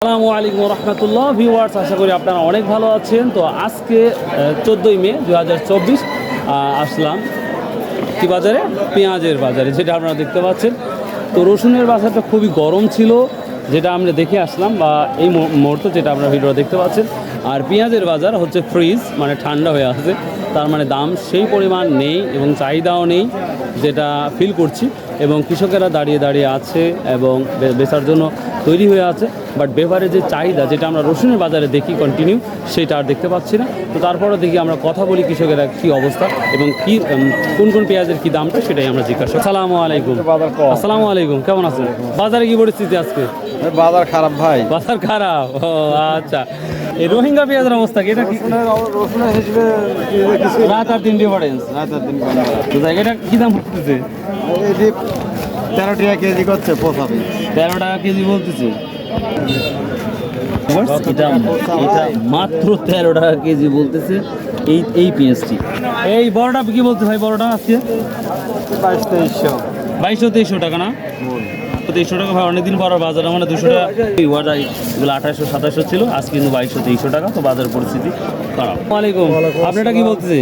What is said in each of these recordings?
আসসালামু আলাইকুম রহমতুল্লাহ ভিউয়ার্স, আশা করি আপনারা অনেক ভালো আছেন। তো আজকে 14ই মে 2024 আসলাম কি বাজারে, পেঁয়াজের বাজারে, যেটা আপনারা দেখতে পাচ্ছেন। তো রসুনের বাজারটা খুবই গরম ছিল, যেটা আমরা দেখে আসলাম, বা এই মুহূর্তে যেটা আপনারা ভিডিও দেখতে পাচ্ছেন। আর পেঁয়াজের বাজার হচ্ছে ফ্রিজ, মানে ঠান্ডা হয়ে আছে, তার মানে দাম সেই পরিমাণ নেই এবং চাহিদাও নেই, যেটা ফিল করছি। এবং কৃষকেরা দাঁড়িয়ে দাঁড়িয়ে আছে এবং বেচার জন্য তৈরি হয়ে আছে, বাট বেভারেজের চাহিদা যেটা আমরা রসুনের বাজারে দেখি কন্টিনিউ, সেটা আর দেখতে পাচ্ছি না। তো তারপরে দেখি আমরা কথা বলি কৃষকেরা কী অবস্থা এবং কি কোন কোন পেঁয়াজের কী দামটা, সেটাই আমরা জিজ্ঞাসা। আসসালামু আলাইকুম। আসসালামু আলাইকুম, কেমন আছেন? বাজারে কি পরিস্থিতি আজকে? বাজার খারাপ ভাই, বাজার খারাপ। ও আচ্ছা, এই রোহিঙ্গা পেঁয়াজের অবস্থা কি? এটা কি রসুনের হিসেবে রাত আর দিন ডিফারেন্স? এটা কি দাম করতেছে? 13 টাকা কেজি করছে, পোষাবে 13 টাকা কেজি বলতেছে। এটা মাত্র 13 টাকা কেজি বলতেছে এই পেঁয়াজটি। এই বড়টা কি বলতে ভাই? বড়টা আজকে 2200-2300 টাকা না? 2300 টাকা ভাই, অনেকদিন পর বাজারে মানে 200 টাকা এগুলো 2800-2700 ছিল, আজকে কিন্তু 2200-2300 টাকা। তো বাজারের পরিস্থিতি খারাপ। ওয়ালাইকুম, আপনারা কি বলতেছে?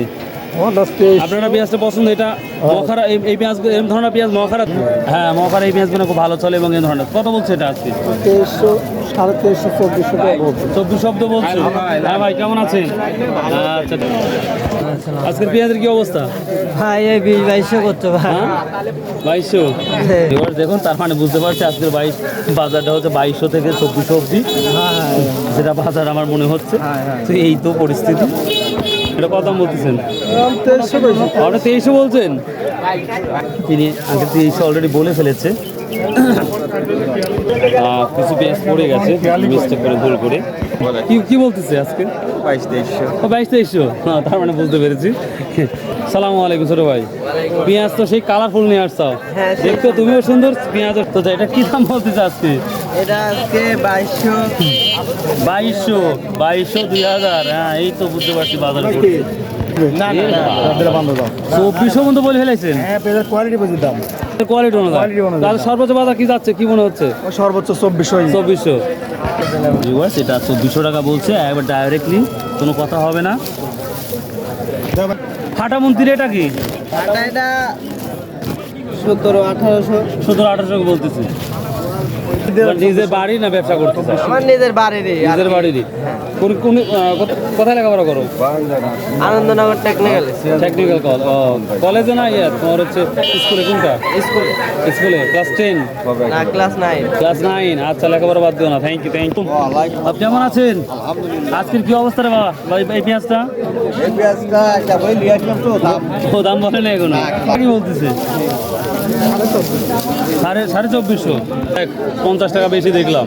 আপনারা পেঁয়াজটা পছন্দ? এটা মখারা, এই পেঁয়াজ, এই ধরনের পেঁয়াজ মখারা? হ্যাঁ, মখারা এই পেঁয়াজগুলো খুব ভালো চলে। এবং এই ধরনের কত বলছে এটা আজকে? 2300, 2350, 2400 টাকা বলছে। 2400 বলছে। হ্যাঁ ভাই, কেমন আছেন? আচ্ছা, আজকের পেঁয়াজের কি অবস্থা ভাই? এই 2200 করছো ভাই? 2200। এবার দেখুন, তার মানে বুঝতে পারছি আজকের বাজারটা হচ্ছে 2200 থেকে 2400 অবধি, যেটা বাজার আমার মনে হচ্ছে। তো এই তো পরিস্থিতি। এটা কত দাম বলতেছেন? আপনি 2300 বলছেন? তিনি আগে 2300 অলরেডি বলে ফেলেছে। কিছু পেঁয়াজ পড়ে গেছে মিস্টেক করে, ভুল করে। কি বলতেছে আজকে? 2200। হ্যাঁ, তার মানে বুঝতে পেরেছি। সালামু আলাইকুম ছোট ভাই। পেঁয়াজ তো সেই কালারফুল নিয়ে আসছাও, দেখতো তুমিও সুন্দর পেঁয়াজ। তো এটা কি দাম বলতেছে আজকে? এটা আজকে 2200। 2000। হ্যাঁ, এই তো বুঝতে পারছি বাজারে পড়ছে। না 2400 মতো বলে ফেলেছেন। হ্যাঁ, কোয়ালিটি বুঝি দাম, কোয়ালিটি অনুযায়ী। তাহলে সর্বোচ্চ বাজার কি যাচ্ছে, কি মনে হচ্ছে? সর্বোচ্চ 2400। 2400। এটা 2400 টাকা বলছে, একবার ডাইরেক্টলি, কোনো কথা হবে না। ফাটা মন্ত্রী এটা কি? এটা 1700-1800। 1700-1800 বলতেছে। নিজের বাড়ি না ব্যবসা করতেছে? আমার নিজের বাড়িরই। নিজের বাড়িরই। কোথায় লেখাপড়া করো? আনন্দনগর টেকনিক্যাল কলেজে না? তোমার হচ্ছে স্কুলে? কোনটা স্কুলে? ক্লাস 10 না ক্লাস 9। ক্লাস 9। আচ্ছা, লেখাপড়া বাদ দিও না। Thank you. আপনি কেমন আছেন? আজকের কি অবস্থা রে বাবা? এই পেঁয়াজটা দাম বলে না এখনো? কি বলতেছে? 2450। 50 টাকা বেশি দেখলাম।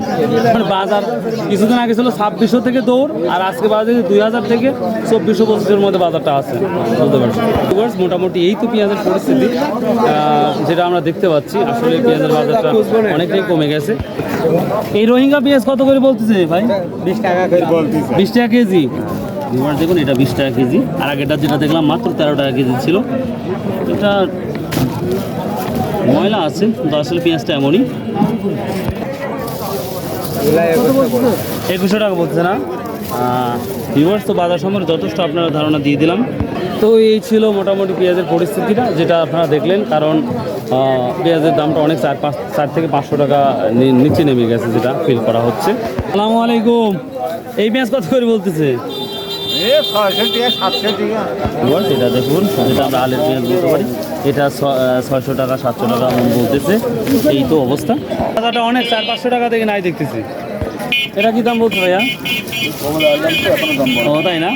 বাজার কিছুদিন আগে ছিল 2600 থেকে দৌড়, আর আজকে বাজার 2000 থেকে 2425-এর মধ্যে বাজারটা আছে, বলতে পারছি। মোটামুটি এই তো পেঁয়াজের পরিস্থিতি, যেটা আমরা দেখতে পাচ্ছি। আসলে পেঁয়াজের বাজারটা অনেকটাই কমে গেছে। এই রোহিঙ্গা পেঁয়াজ কত করে বলতেছে ভাই? 20 টাকা করে বলতেছে। 20 টাকা কেজি। দেখুন, এটা 20 টাকা কেজি। আর আগেটা যেটা দেখলাম মাত্র 13 টাকা কেজি ছিল। এটা ময়লা আছে, কিন্তু আসলে পেঁয়াজটা এমনই। 2100 টাকা বলছে না? ভিউয়ার্স, তো বাজার সম্পর্কে যথেষ্ট আপনারা ধারণা দিয়ে দিলাম। তো এই ছিল মোটামুটি পেঁয়াজের পরিস্থিতিটা, যেটা আপনারা দেখলেন। কারণ পেঁয়াজের দামটা অনেক 4 থেকে 500 টাকা নিচে নেমে গেছে, যেটা ফিল করা হচ্ছে। আসসালামু আলাইকুম। এই পেঁয়াজ কত করে বলতেছে? এটা দেখুন, যেটা আমরা আলের পেঁয়াজ বলতে পারি, এটা 600 টাকা 700 টাকা বলতেছে। এই তো অবস্থা। বাজারটা অনেক 400-500 টাকা থেকে নাই দেখতেছি। এটা কি দাম বলছে ভাইয়া? ও তাই না?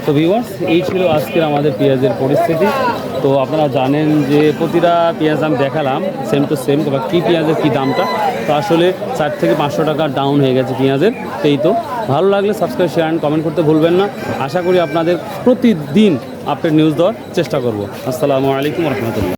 তো ভিউয়ার্স, এই ছিল আজকের আমাদের পেঁয়াজের পরিস্থিতি। তো আপনারা জানেন যে প্রতিটা পেঁয়াজ আমি দেখালাম সেম টু সেম, বা কী পেঁয়াজের কী দামটা। তো আসলে 4 থেকে 500 টাকা ডাউন হয়ে গেছে পেঁয়াজের। এই তো ভালো লাগলে সাবস্ক্রাইব, শেয়ার অ্যান্ড কমেন্ট করতে ভুলবেন না। আশা করি আপনাদের প্রতিদিন আপডেট নিউজ দেওয়ার চেষ্টা করব। আসসালামু আলাইকুম রহমতুল্লাহ।